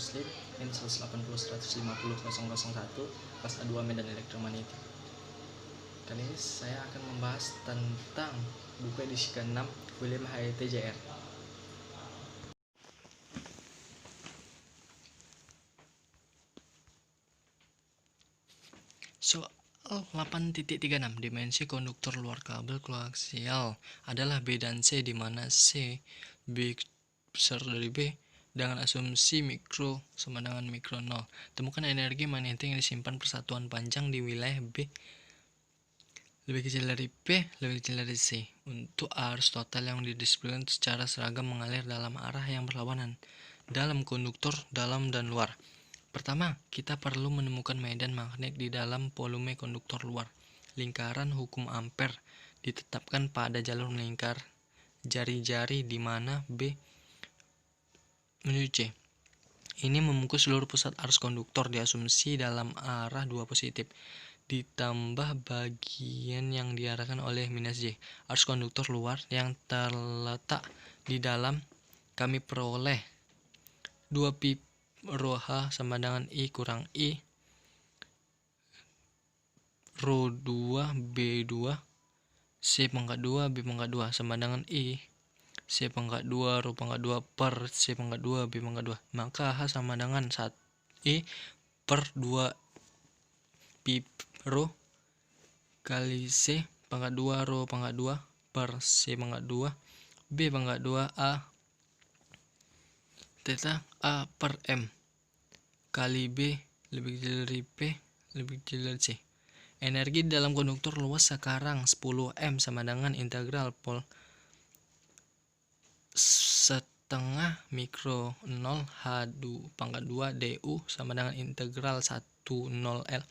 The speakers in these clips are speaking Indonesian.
Muslim Min 180-150-001 kelas A2 Medan Elektromagnetik. Kali ini saya akan membahas tentang buku edisi ke-6 William H.T. Jr. Soal 8.36 dimensi konduktor luar kabel koaksial adalah B dan C, di mana C B besar dari B dengan asumsi mikro sama dengan mikro 0. Temukan energi magnetik yang disimpan persatuan panjang di wilayah B lebih kecil dari P lebih kecil dari C untuk arus total yang didistribusikan secara seragam mengalir dalam arah yang berlawanan dalam konduktor dalam dan luar. Pertama, kita perlu menemukan medan magnet di dalam volume konduktor luar. Lingkaran hukum Ampere ditetapkan pada jalur melingkar jari-jari di mana B menuju C. Ini memukul seluruh pusat arus konduktor diasumsi dalam arah 2 positif, ditambah bagian yang diarahkan oleh minus J. Arus konduktor luar yang terletak di dalam kami peroleh 2 pi rho H sama dengan I kurang I rho 2 B2 C pangkat 2 B pangkat 2 sama dengan I C pangkat 2 rho pangkat 2 per C pangkat 2 B pangkat 2. Maka H sama dengan 1 I per 2 pi rho kali C pangkat 2 rho pangkat 2 per C pangkat 2 B pangkat 2 A theta A per M kali B lebih kecil dari P lebih kecil dari C. Energi dalam konduktor luas sekarang 10 M sama dengan integral pol setengah mikro 0 H2 pangkat 2 DU sama dengan integral 10 L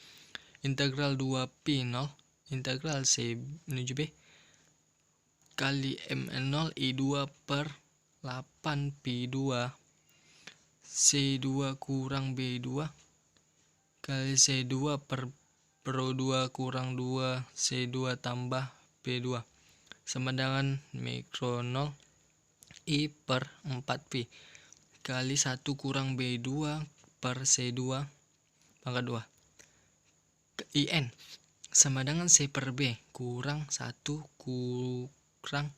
integral 2 pi 0 integral C menuju B kali M0 I2 per 8 pi 2 C2 kurang B2 kali C2 per rho 2 kurang 2 C2 tambah B2 sama dengan mikro 0 I per 4 pi kali 1 kurang B2 per C2 pangkat 2 IN sama dengan C per B kurang 1 kurang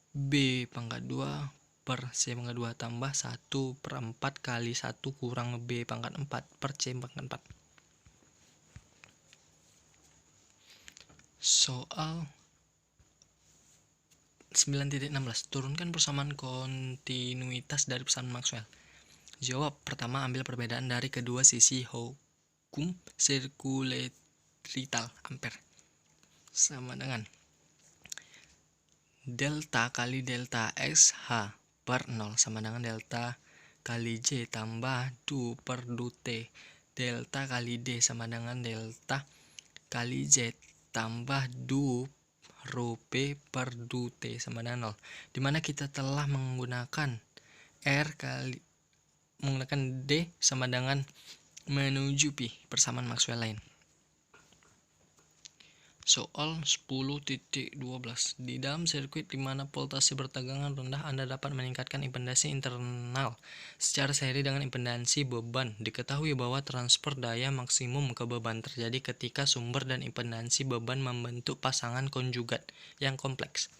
B pangkat 2 per C pangkat 2 tambah 1 per 4 kali 1 kurang B pangkat 4 per C pangkat 4. Soal 9.16 turunkan persamaan kontinuitas dari pesanan Maxwell. Jawab. Pertama, ambil perbedaan dari kedua sisi hukum sirkularital Ampere sama dengan delta kali delta X H per 0 sama dengan delta kali J tambah du per du T. Delta kali D sama dengan delta kali J tambah du rho P per du T sama dengan 0. Dimana kita telah menggunakan R kali menggunakan D sama dengan menuju pi persamaan Maxwell lain. Soal 10.12 di dalam sirkuit di mana voltase bertegangan rendah Anda dapat meningkatkan impedansi internal secara seri dengan impedansi beban. Diketahui bahwa transfer daya maksimum ke beban terjadi ketika sumber dan impedansi beban membentuk pasangan konjugat yang kompleks.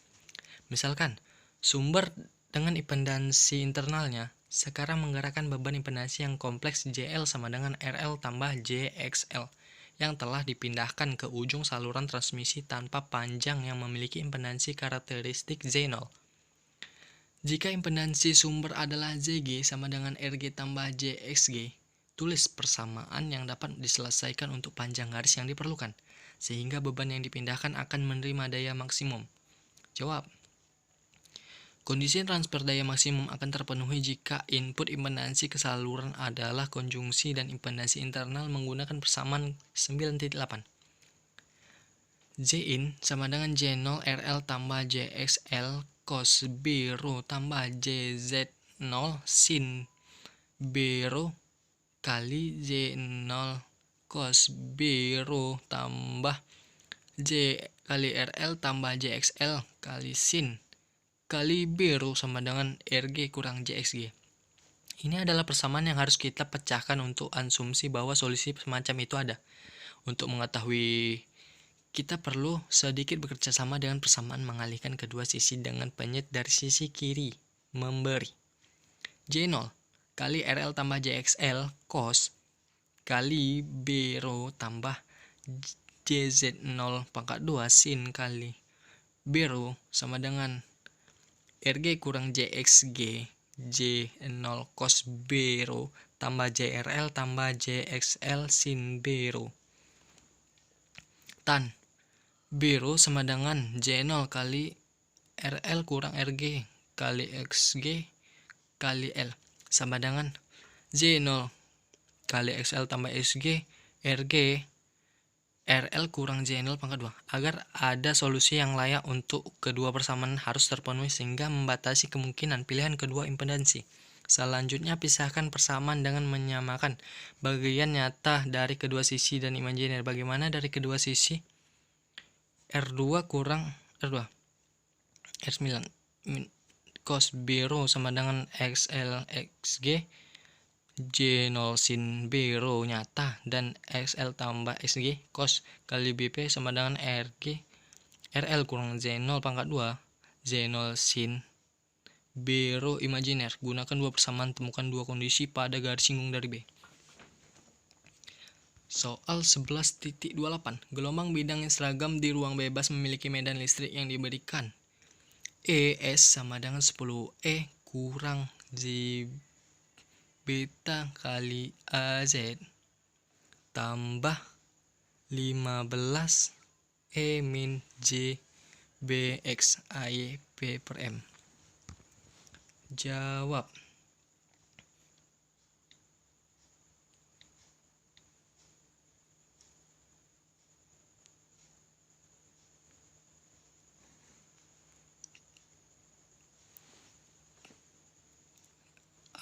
Misalkan sumber dengan impedansi internalnya sekarang menggerakkan beban impedansi yang kompleks JL sama dengan RL tambah JXL yang telah dipindahkan ke ujung saluran transmisi tanpa panjang yang memiliki impedansi karakteristik Z0. Jika impedansi sumber adalah ZG sama dengan RG tambah JXG, tulis persamaan yang dapat diselesaikan untuk panjang garis yang diperlukan, sehingga beban yang dipindahkan akan menerima daya maksimum. Jawab. Kondisi transfer daya maksimum akan terpenuhi jika input impedansi ke saluran adalah konjungsi dan impedansi internal menggunakan persamaan 9.8. Jin sama dengan J0 RL tambah JXL cos B rho tambah JZ0 sin B rho kali J0 cos B rho tambah J kali RL tambah JXL kali sin kali B rho sama dengan RG kurang JXG. Ini adalah persamaan yang harus kita pecahkan untuk asumsi bahwa solusi semacam itu ada. Untuk mengetahui, kita perlu sedikit bekerja sama dengan persamaan mengalihkan kedua sisi dengan penyet dari sisi kiri, memberi J0 kali RL tambah JXL cos kali B rho tambah JZ0 pangkat 2 sin kali B rho sama dengan RG kurang JXG J0 cos B rho tambah JRL tambah JXL sin B rho. Tan B rho sama dengan J0 kali RL kurang RG kali XG kali L sama dengan J0 kali XL tambah XG RG RL kurang J0 pangkat 2. Agar ada solusi yang layak untuk kedua persamaan harus terpenuhi sehingga membatasi kemungkinan pilihan kedua impedansi. Selanjutnya, pisahkan persamaan dengan menyamakan bagian nyata dari kedua sisi dan imajiner. Bagaimana dari kedua sisi? R2 kurang R2 R9 cos B rho sama dengan XL XG J0 sin B rho nyata dan XL tambah XG cos kali BP sama dengan RG RL kurang J0 pangkat 2 J0 sin B rho imajiner. Gunakan dua persamaan, temukan dua kondisi pada garis singgung dari B. Soal 11.28. Gelombang bidang yang seragam di ruang bebas memiliki medan listrik yang diberikan ES sama dengan 10E kurang J beta kali AZ tambah 15 E min J BX AY P per M. Jawab.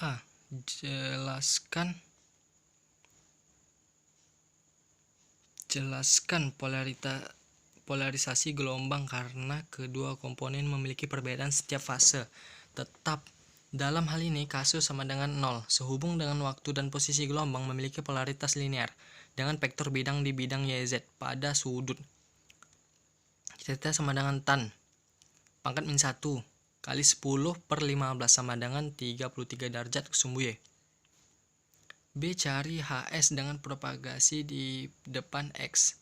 A. Jelaskan polarisasi gelombang karena kedua komponen memiliki perbedaan setiap fase tetap. Dalam hal ini, kasus sama dengan 0, sehubung dengan waktu dan posisi gelombang memiliki polaritas linear dengan vektor bidang di bidang YZ pada sudut. Theta sama dengan tan pangkat min 1 kali 10 per 15 sama dengan 33 derajat sumbu Y. B. Cari HS dengan propagasi di depan X.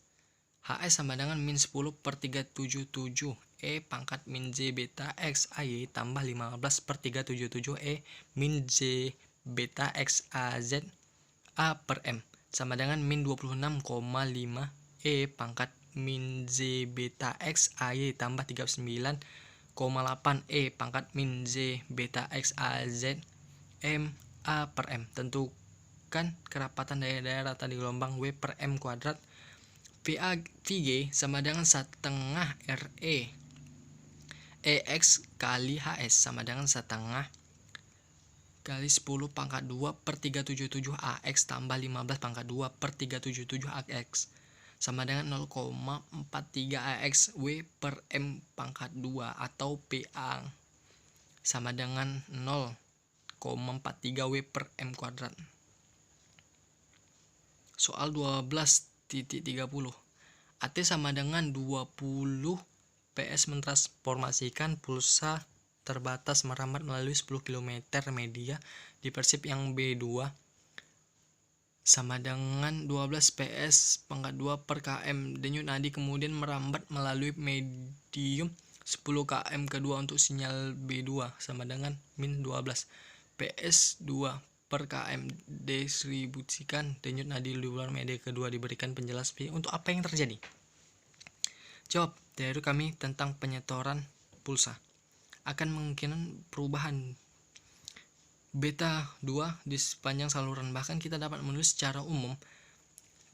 HS sama dengan min 10 per 377 E pangkat min J beta X AY tambah 15 per 377 E min J beta X AZ A per M sama dengan min 26,5 E pangkat min J beta X AY tambah 39,8 E pangkat min J beta X AZ M A per M. Tentukan kerapatan daya rata di gelombang W per M kuadrat. VG sama dengan setengah RE EX kali HS sama dengan setengah kali 10 pangkat 2 per 377 AX tambah 15 pangkat 2 per 377 AX sama dengan 0,43 AX W per M pangkat 2 atau PA sama dengan 0,43 W per M kuadrat. Soal 12.30. AT sama dengan 20 PS mentransformasikan pulsa terbatas merambat melalui 10 km media di persip yang B2 sama dengan 12 PS pangkat 2 per km denyut nadi kemudian merambat melalui medium 10 km kedua untuk sinyal B2 sama dengan min 12 PS 2 per km distribusikan denyut nadi di luar media kedua. Diberikan penjelasan untuk apa yang terjadi. Jawab. Teori kami tentang penyetoran pulsa akan memungkinkan perubahan beta 2 di sepanjang saluran. Bahkan kita dapat menulis secara umum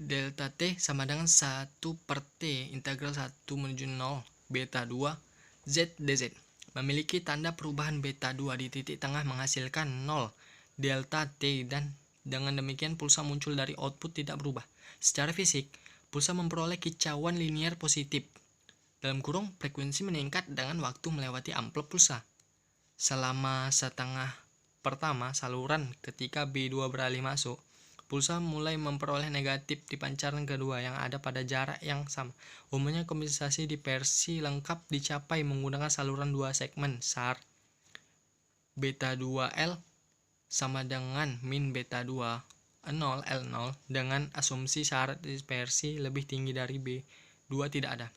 delta T sama dengan 1 per T integral 1 menuju 0 beta 2 Z dz. Memiliki tanda perubahan beta 2 di titik tengah menghasilkan 0 delta T dan dengan demikian pulsa muncul dari output tidak berubah. Secara fisik, pulsa memperoleh kicauan linier positif. Dalam kurung, frekuensi meningkat dengan waktu melewati amplop pulsa. Selama setengah pertama saluran ketika B2 beralih masuk, pulsa mulai memperoleh negatif di pancaran kedua yang ada pada jarak yang sama. Umumnya kompensasi di versi lengkap dicapai menggunakan saluran 2 segmen SAR beta 2L sama dengan min beta 2 0 L0 dengan asumsi syarat dispersi lebih tinggi dari B2 tidak ada.